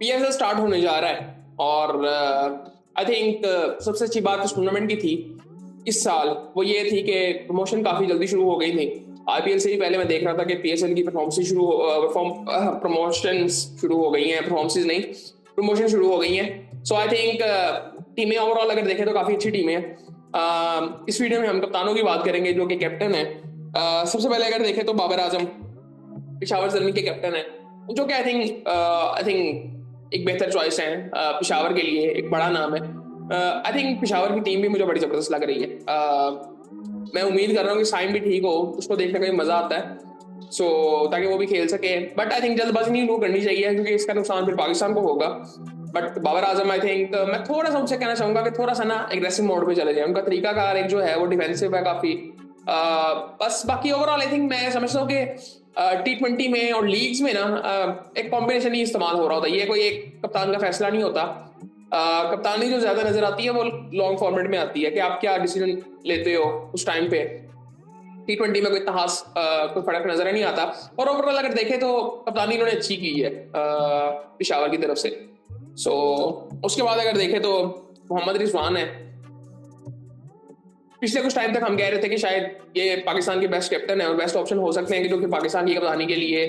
PSL start होने जा रहा है और आई थिंक सबसे अच्छी बात इस टूर्नामेंट की थी इस साल वो ये थी कि प्रमोशन काफी जल्दी शुरू हो गई थी। आईपीएल से भी पहले मैं देख रहा था कि पीएसएल की प्रमोशंस शुरू हो गई हैं, परफॉर्मेंसेस नहीं, प्रमोशन शुरू हो गई हैं। सो आई थिंक टीमें ओवरऑल अगर देखें तो काफी अच्छी टीमें हैं। इस वीडियो में हम कप्तानों की बात करेंगे जो कि कैप्टन है। सबसे पहले अगर देखें तो बाबर आजम पिशावर जर्मी के कैप्टन है, जो कि आई थिंक एक बेहतर चॉइस है पिशावर के लिए, एक बड़ा नाम है। आई थिंक पिशावर की टीम भी मुझे बड़ी जबरदस्त लग रही है। मैं उम्मीद कर रहा हूँ कि साइम भी ठीक हो, उसको देखने का भी मजा आता है। सो ताकि वो भी खेल सके, बट आई थिंक जल्दबाजी नहीं वो करनी चाहिए क्योंकि इसका नुकसान फिर पाकिस्तान को होगा। But Babar Azam I think मैं थोड़ा सा उनसे कहना चाहूंगा कि थोड़ा सा ना एग्रेसिव मोड पे चले जाए। उनका तरीकाकार एक जो है वो डिफेंसिव है काफी। बस बाकी ओवरऑल आई थिंक मैं समझता हूँ कि T20 में और लीग्स में ना एक कॉम्बिनेशन ही इस्तेमाल हो रहा होता है। ये कोई एक कप्तान का फैसला नहीं होता। कप्तानी जो ज्यादा नजर आती है वो लॉन्ग फॉर्मेट में आती है कि आप क्या डिसीजन लेते हो उस टाइम पे। T20 में कोई इतना खास कोई फर्क नजर नहीं आता। और ओवरऑल अगर देखें तो कप्तानी इन्होंने अच्छी की है पिशावर की तरफ से। सो उसके बाद अगर देखें तो मोहम्मद रिजवान है। पिछले कुछ टाइम तक हम कह रहे थे कि शायद ये पाकिस्तान के बेस्ट कैप्टन है और बेस्ट ऑप्शन हो सकते हैं कि जो कि पाकिस्तान की कप्तानी के लिए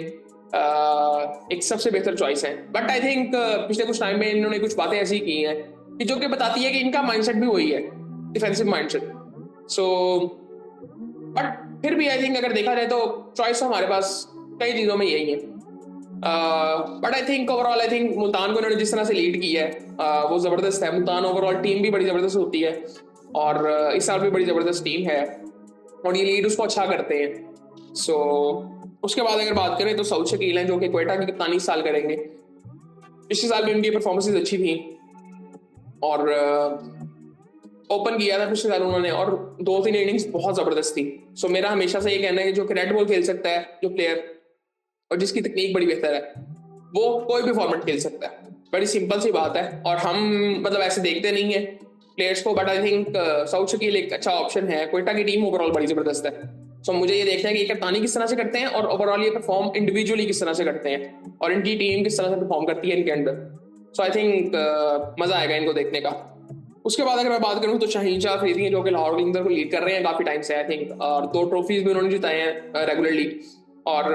एक सबसे बेहतर चॉइस है। बट आई थिंक पिछले कुछ टाइम में इन्होंने कुछ बातें ऐसी की हैं कि जो कि बताती है कि इनका माइंडसेट भी वही है, डिफेंसिव माइंडसेट। सो बट फिर भी आई थिंक अगर देखा जाए तो चॉइस तो हमारे पास कई चीजों में यही है। But I think overall I think Multan को इन्होंने जिस तरह से लीड किया है वो जबरदस्त है। मुल्तान ओवरऑल टीम भी बड़ी जबरदस्त होती है और इस साल भी बड़ी जबरदस्त टीम है और ये लीड उसको अच्छा करते हैं। सो उसके बाद अगर बात करें तो सऊद शकील हैं जो कि क्वेटा की कप्तानी इस साल करेंगे। पिछले साल भी उनकी परफॉर्मेंसेज अच्छी थी और ओपन किया था पिछले साल उन्होंने और 2-3 इनिंग्स बहुत जबरदस्त थी। सो मेरा हमेशा से ये कहना है कि जो कि रेड बॉल खेल सकता है जो प्लेयर और जिसकी तकनीक बड़ी बेहतर है वो कोई भी फॉर्मेट खेल सकता है। बड़ी सिंपल सी बात है और हम मतलब ऐसे देखते नहीं है प्लेयर्स को। But I think Saud Shakeel एक अच्छा ऑप्शन है। क्वेटा की टीम ओवरऑल बड़ी जबरदस्त है। सो मुझे ये देखना है कि ये कप्तानी किस तरह से करते हैं और ओवरऑल ये परफॉर्म इंडिविजुअली किस तरह से करते हैं और इनकी टीम किस तरह से परफॉर्म करती है इनके अंडर। सो आई थिंक मजा आएगा इनको देखने का। उसके बाद अगर मैं बात करूं तो शाहीन शाह अफरीदी जो कि लाहौर क्लिंदर को लीड कर रहे हैं काफी टाइम से आई थिंक, और 2 ट्रॉफीज भी उन्होंने जिताए हैं रेगुलरली। और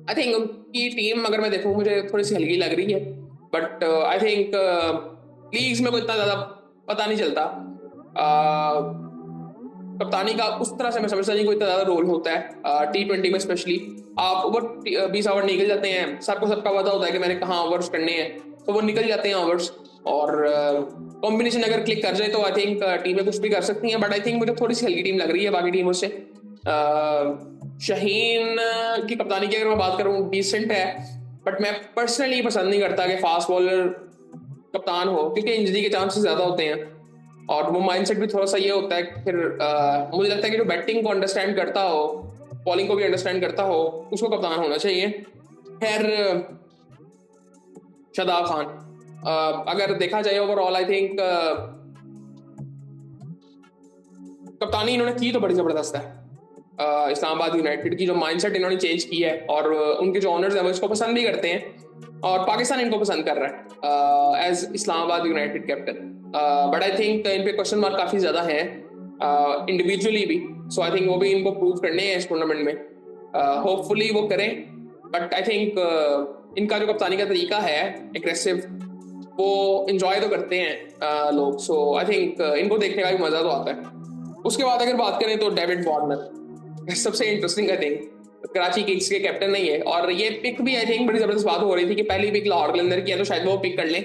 आई थिंक उनकी टीम अगर मैं देखूं मुझे थोड़ी सी हल्की लग रही है। बट आई थिंक लीग्स में कोई इतना ज्यादा पता नहीं चलता। कप्तानी का उस तरह से मैं समझता नहीं कोई इतना ज्यादा रोल होता है T20 में स्पेशली। आप ओवर 20 ओवर निकल जाते हैं, सबको सबका पता होता है कि मैंने कहाँ ओवर्स करने हैं तो वो निकल जाते हैं ओवर्स। और कॉम्बिनेशन अगर क्लिक कर जाए तो आई थिंक टीमें कुछ भी कर सकती हैं। बट आई थिंक मुझे थोड़ी सी हल्की टीम लग रही है बाकी टीमों से। शाहीन की कप्तानी की अगर मैं बात करूं डिसेंट है, बट मैं पर्सनली पसंद नहीं करता कि फास्ट बॉलर कप्तान हो क्योंकि इंजरी के चांसेस ज्यादा होते हैं और वो माइंडसेट भी थोड़ा सा ये होता है कि फिर मुझे लगता है कि जो बैटिंग को अंडरस्टैंड करता हो, बॉलिंग को भी अंडरस्टैंड करता हो, उसको कप्तान होना चाहिए। खैर शादाब खान अगर देखा जाए ओवरऑल आई थिंक कप्तानी इन्होंने की तो बड़ी जबरदस्त है। इस्लामाबाद यूनाइटेड की जो माइंडसेट इन्होंने चेंज की है और उनके जो ओनर्स हैं वो इसको पसंद भी करते हैं और पाकिस्तान इनको पसंद कर रहा है as Islamabad united captain. But I think इन पे क्वेश्चन मार्क काफी ज्यादा है इंडिविजुअली भी। सो आई थिंक वो भी इनको प्रूव करने हैं इस टूर्नामेंट में, होपफुली वो करें। बट आई थिंक इनका जो कप्तानी का तरीका है एग्रेसिव वो इंजॉय तो करते हैं लोग। सो आई थिंक इनको देखने का भी मजा तो आता है। उसके बाद अगर बात करें तो डेविड वार्नर सबसे interesting I think Karachi Kings के कैप्टन नहीं है और ये पिक भी आई थिंक बड़ी जबरदस्त बात हो रही थी कि पहली पिक लाहौर कलंदर की है तो शायद वो पिक कर लें।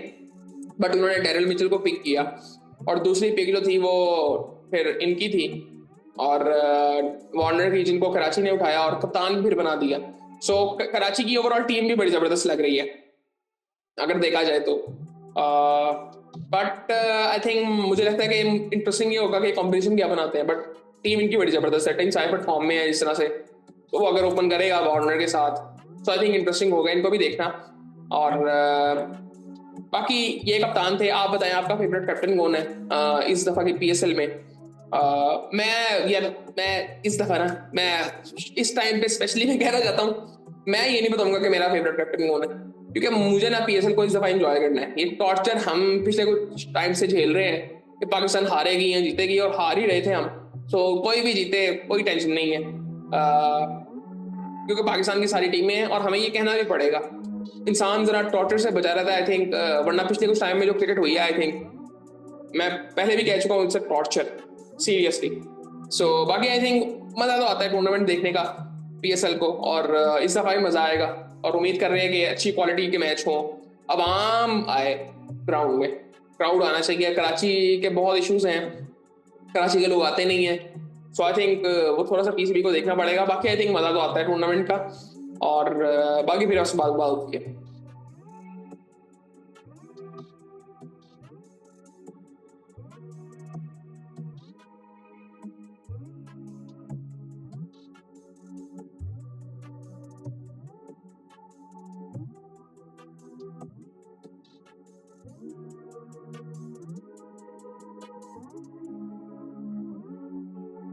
बट उन्होंने डेरिल मिचेल को पिक किया और दूसरी पिक जो थी वो फिर इनकी थी और वार्नर की, जिनको कराची ने उठाया और कप्तान फिर बना दिया। सो कराची की ओवरऑल टीम भी बड़ी जबरदस्त लग रही है अगर देखा जाए तो। बट आई थिंक मुझे लगता है कि इंटरेस्टिंग ये होगा कि कॉम्बिनेशन क्या बनाते हैं। बट टीम इनकी बड़ी जबरदस्त है, टीम साइफर फॉर्म में है इस तरह से, तो वो अगर ओपन करेगा वार्नर के साथ तो आई थिंक इंटरेस्टिंग होगा इनको भी देखना। और बाकी ये कप्तान थे। आप बताएं आपका फेवरेट कैप्टन कौन है इस दफा की पीएसएल में? मैं इस दफा ना मैं इस टाइम पे स्पेशली मैं कहना चाहता हूँ मैं ये नहीं बताऊंगा कि मेरा फेवरेट कैप्टन कौन है। क्योंकि मुझे ना पीएसएल को इस दफा एंजॉय करना है। ये टॉर्चर हम पिछले कुछ टाइम से झेल रहे हैं कि पाकिस्तान हारेगी या जीतेगी, और हार ही रहे थे हम। सो कोई भी जीते कोई टेंशन नहीं है, क्योंकि पाकिस्तान की सारी टीमें हैं और हमें ये कहना भी पड़ेगा। इंसान जरा टॉर्चर से बचा रहता है आई थिंक, वरना पिछले कुछ टाइम में जो क्रिकेट हुई है आई थिंक, मैं पहले भी कह चुका हूँ, इट्स टॉर्चर सीरियसली। सो बाकी आई थिंक मज़ा तो आता है टूर्नामेंट देखने का पीएसएल को, और इस दफ़ा भी मज़ा आएगा। और उम्मीद कर रहे हैं कि अच्छी क्वालिटी के मैच हों, आवाम आए ग्राउंड में, क्राउड आना चाहिए। कराची के बहुत इश्यूज हैं, कराची के लोग आते नहीं हैं। सो आई थिंक वो थोड़ा सा पीसीबी को देखना पड़ेगा। बाकी आई थिंक मज़ा तो आता है टूर्नामेंट का, और बाकी फिर बात होती है।